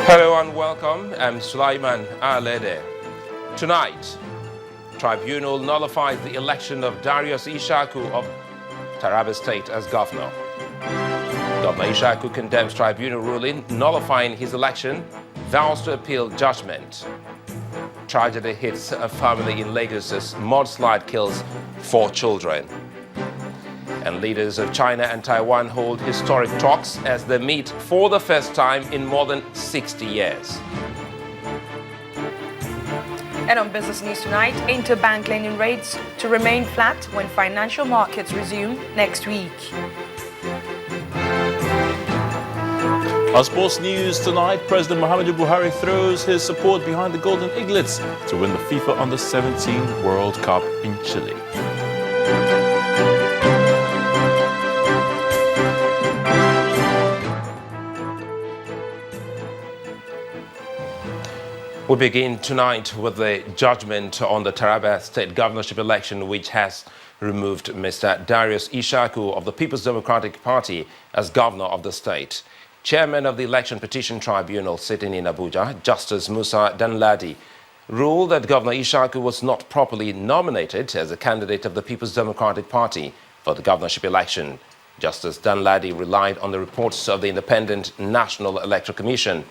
Hello and welcome. I'm Sulaiman Alede. Tonight, Tribunal nullifies the election of Darius Ishaku of Taraba State as governor. Governor Ishaku condemns Tribunal ruling nullifying his election, vows to appeal judgment. Tragedy hits a family in Lagos as mudslide kills 4 children. And leaders of China and Taiwan hold historic talks as they meet for the first time in more than 60 years. And on Business News tonight, interbank lending rates to remain flat when financial markets resume next week. Our sports news tonight, President Muhammadu Buhari throws his support behind the Golden Eaglets to win the FIFA Under-17 World Cup in Chile. We begin tonight with the judgment on the Taraba State governorship election, which has removed Mr. Darius Ishaku of the People's Democratic Party as governor of the state. Chairman of the Election Petition Tribunal sitting in Abuja, Justice Musa Danladi, ruled that Governor Ishaku was not properly nominated as a candidate of the People's Democratic Party for the governorship election. Justice Danladi relied on the reports of the Independent National Electoral Commission,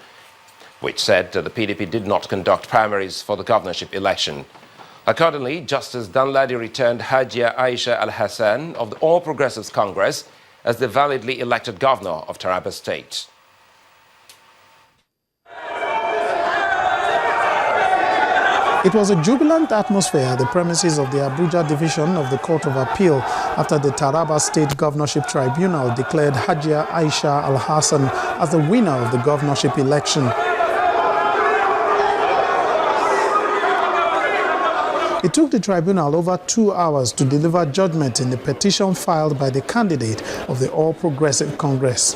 which said that the PDP did not conduct primaries for the governorship election. Accordingly, Justice Danladi returned Hajia Aisha Al-Hassan of the All Progressives Congress as the validly elected governor of Taraba State. It was a jubilant atmosphere at the premises of the Abuja division of the Court of Appeal after the Taraba State Governorship Tribunal declared Hajia Aisha Al-Hassan as the winner of the governorship election. It took the tribunal over 2 hours to deliver judgment in the petition filed by the candidate of the All Progressive Congress.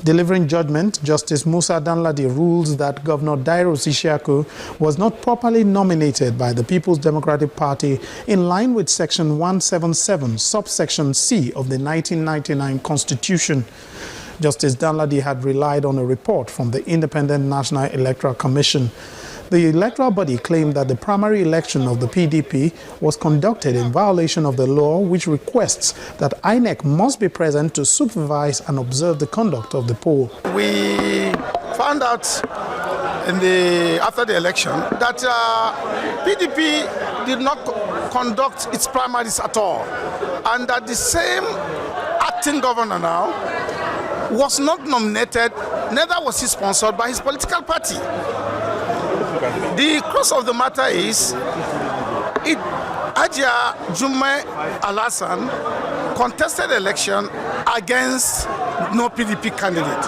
Delivering judgment, Justice Musa Danladi rules that Governor Darius Ishaku was not properly nominated by the People's Democratic Party in line with Section 177, subsection C of the 1999 Constitution. Justice Danladi had relied on a report from the Independent National Electoral Commission. The electoral body claimed that the primary election of the PDP was conducted in violation of the law, which requests that INEC must be present to supervise and observe the conduct of the poll. We found out after the election that PDP did not conduct its primaries at all, and that the same acting governor now was not nominated, neither was he sponsored by his political party. The crux of the matter is Hajia Jummai Al-Hassan contested election against no PDP candidate.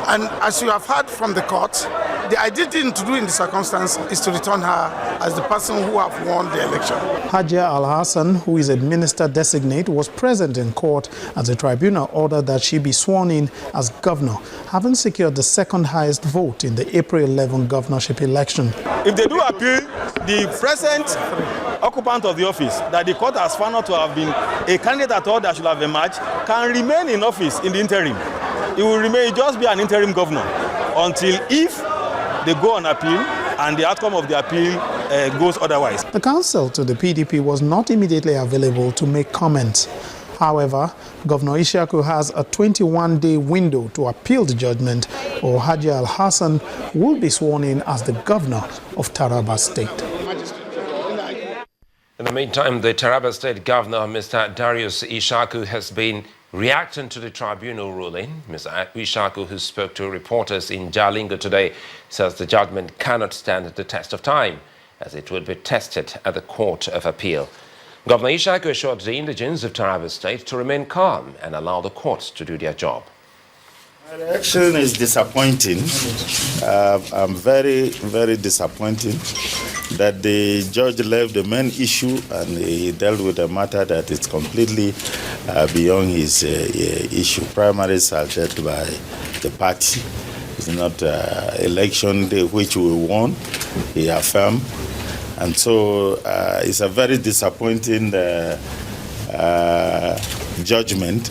And as you have heard from the court, the ideal thing to do in the circumstance is to return her as the person who have won the election. Hajia Al-Hassan, who is a minister designate, was present in court as the tribunal ordered that she be sworn in as governor, having secured the second highest vote in the April 11 governorship election. If they do appeal, the present occupant of the office that the court has found out to have been a candidate at all that should have emerged can remain in office in the interim. It will remain, just be an interim governor until if they go on appeal and the outcome of the appeal goes otherwise. The counsel to the PDP was not immediately available to make comments. However, Governor Ishaku has a 21-day window to appeal the judgment, or Hajia Al-Hassan will be sworn in as the governor of Taraba State. In the meantime, the Taraba State governor, Mr. Darius Ishaku, has been reacting to the tribunal ruling. Mr. Ishaku, who spoke to reporters in Jalingo today, says the judgment cannot stand the test of time, as it will be tested at the Court of Appeal. Governor Ishaku assured the indigents of Taraba State to remain calm and allow the courts to do their job. The action is disappointing. I'm very, very disappointed that the judge left the main issue and he dealt with a matter that is completely beyond his issue. Primaries are dealt by the party. It's not election day which we won, he affirmed. And so it's a very disappointing judgment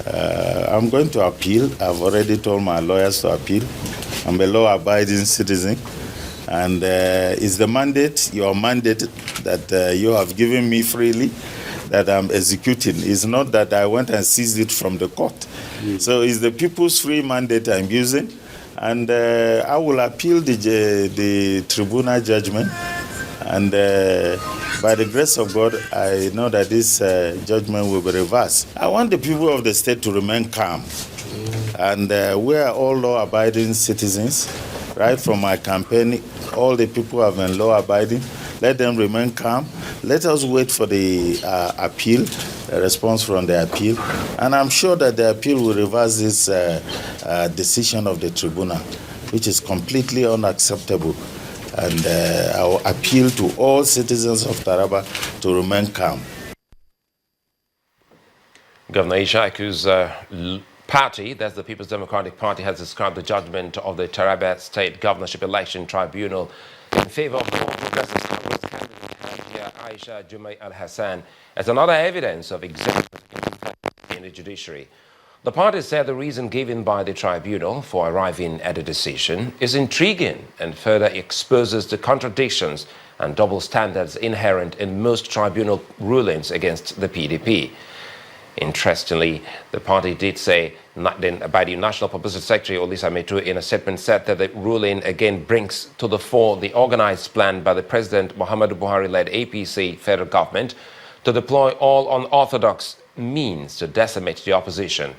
I'm going to appeal. I've already told my lawyers to appeal. I'm a law-abiding citizen. And it's the mandate, your mandate, that you have given me freely, that I'm executing. It's not that I went and seized it from the court. So it's the people's free mandate I'm using. And I will appeal the tribunal judgment. And by the grace of God, I know that this judgment will be reversed. I want the people of the state to remain calm. And we are all law-abiding citizens. Right from my campaign, all the people have been law-abiding. Let them remain calm. Let us wait for the appeal, a response from the appeal. And I'm sure that the appeal will reverse this decision of the tribunal, which is completely unacceptable. And I will appeal to all citizens of Taraba to remain calm. Governor Ishaku's party, that's the People's Democratic Party, has described the judgment of the Taraba State Governorship Election Tribunal in favor of the Progressive Congress candidate Aisha Jumai Al-Hassan as another evidence of executive interference in the judiciary. The party said the reason given by the tribunal for arriving at a decision is intriguing and further exposes the contradictions and double standards inherent in most tribunal rulings against the PDP. Interestingly, the party did say, by the National Publicity Secretary, Olisa Metu, in a statement said that the ruling again brings to the fore the organized plan by the President Muhammadu Buhari-led APC federal government to deploy all unorthodox means to decimate the opposition.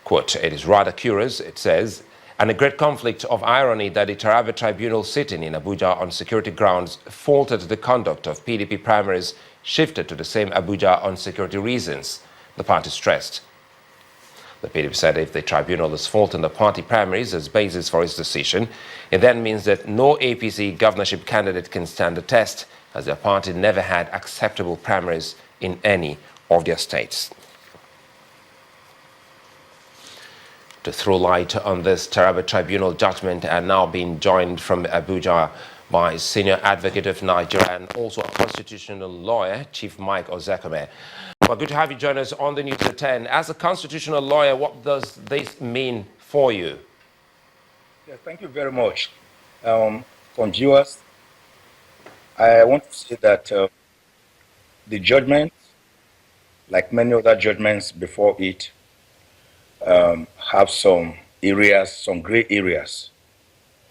Quote, it is rather curious, it says, and a great conflict of irony that the Taraba Tribunal sitting in Abuja on security grounds faulted the conduct of PDP primaries shifted to the same Abuja on security reasons, the party stressed. The PDP said if the tribunal is faulting the party primaries as basis for its decision, it then means that no APC governorship candidate can stand the test, as their party never had acceptable primaries in any of their states. To throw light on this Taraba Tribunal judgment and now being joined from Abuja by senior advocate of Nigeria and also a constitutional lawyer, Chief Mike Ozekome. Well, good to have you join us on the News at 10. As a constitutional lawyer, what does this mean for you? Yeah, thank you very much. From viewers, I want to say that the judgment, like many other judgments before it, have some areas, some gray areas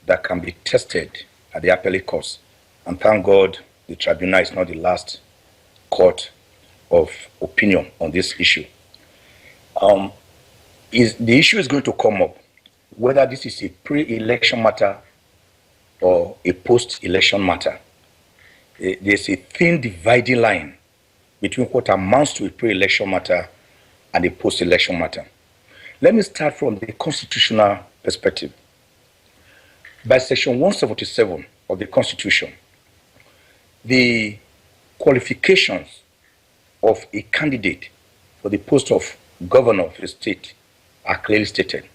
that can be tested at the appellate courts. And thank God the tribunal is not the last court of opinion on this issue. The issue is going to come up whether this is a pre-election matter or a post-election matter. There's a thin dividing line between what amounts to a pre-election matter and a post-election matter. Let me start from the constitutional perspective. By Section 177 of the Constitution, the qualifications of a candidate for the post of governor of a state are clearly stated.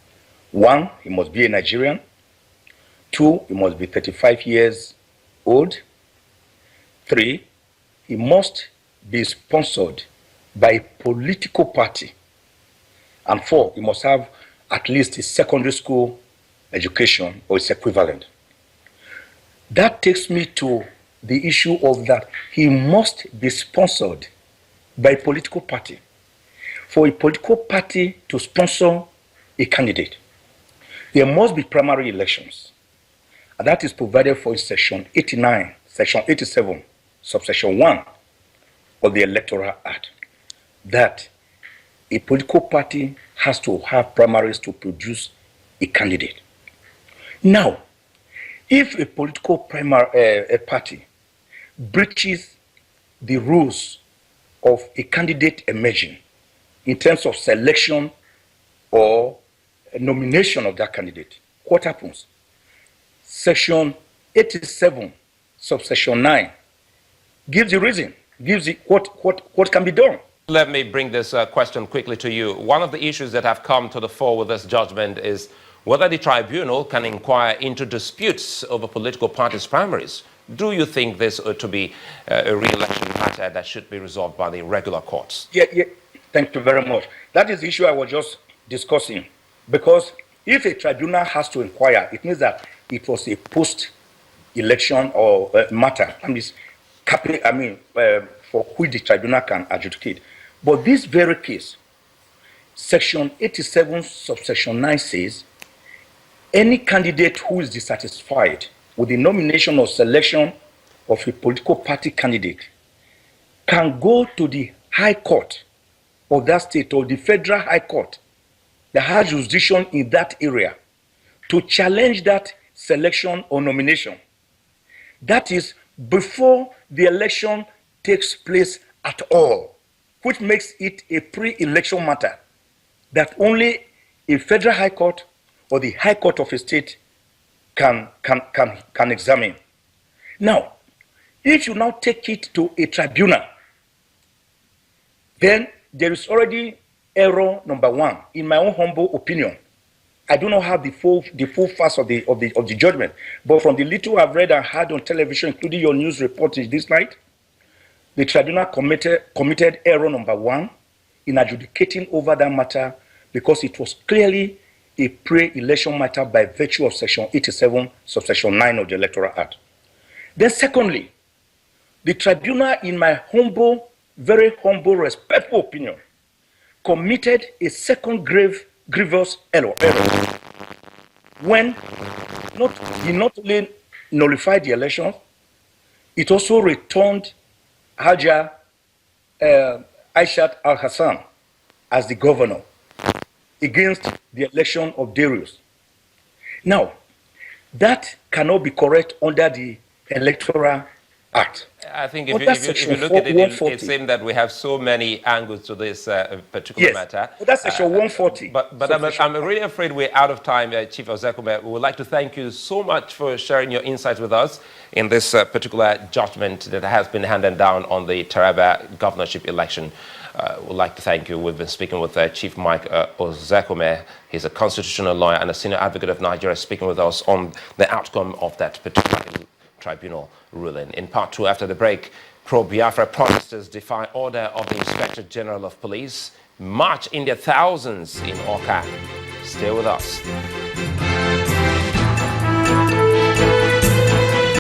1, he must be a Nigerian. 2, he must be 35 years old. 3, he must be sponsored by a political party. And 4, he must have at least a secondary school education or its equivalent. That takes me to the issue of that he must be sponsored by a political party. For a political party to sponsor a candidate, there must be primary elections. And that is provided for in Section 89, Section 87, subsection 1 of the Electoral Act, that a political party has to have primaries to produce a candidate. Now, if a political party breaches the rules of a candidate emerging in terms of selection or nomination of that candidate, what happens? Section 87, subsection 9, gives the reason, gives the, what can be done. Let me bring this question quickly to you. One of the issues that have come to the fore with this judgment is whether the tribunal can inquire into disputes over political parties' primaries. Do you think this ought to be a re-election matter that should be resolved by the regular courts? Yeah. Thank you very much. That is the issue I was just discussing. Because if a tribunal has to inquire, it means that it was a post-election or matter. For which the tribunal can adjudicate. But this very case, Section 87, subsection 9 says, any candidate who is dissatisfied with the nomination or selection of a political party candidate can go to the High Court of that state or the Federal High Court that has jurisdiction in that area to challenge that selection or nomination. That is before the election takes place at all, which makes it a pre-election matter that only a Federal High Court or the High Court of a state can examine. Now, if you now take it to a tribunal, then there is already error number one, in my own humble opinion. I do not have the full facts of the judgment, but from the little I've read and heard on television, including your news reportage this night, the tribunal committed error number one in adjudicating over that matter because it was clearly a pre-election matter by virtue of Section 87, subsection 9 of the Electoral Act. Then secondly, the tribunal, in my humble, very humble, respectful opinion, committed a second grievous error when he not only nullified the election, it also returned Haja Aishat al-Hassan as the governor against the election of Darius. Now, that cannot be correct under the Electoral Act. I think if you look at it, it seems that we have so many angles to this particular matter. That's Section 140. But I'm really afraid we're out of time, Chief Ozekhome. We would like to thank you so much for sharing your insights with us in this particular judgment that has been handed down on the Taraba governorship election. We'd like to thank you. We've been speaking with Chief Mike Ozekhome. He's a constitutional lawyer and a senior advocate of Nigeria, speaking with us on the outcome of that particular tribunal ruling. In part two, after the break, pro-Biafra protesters defy order of the Inspector General of Police, march in their thousands in Awka. Stay with us.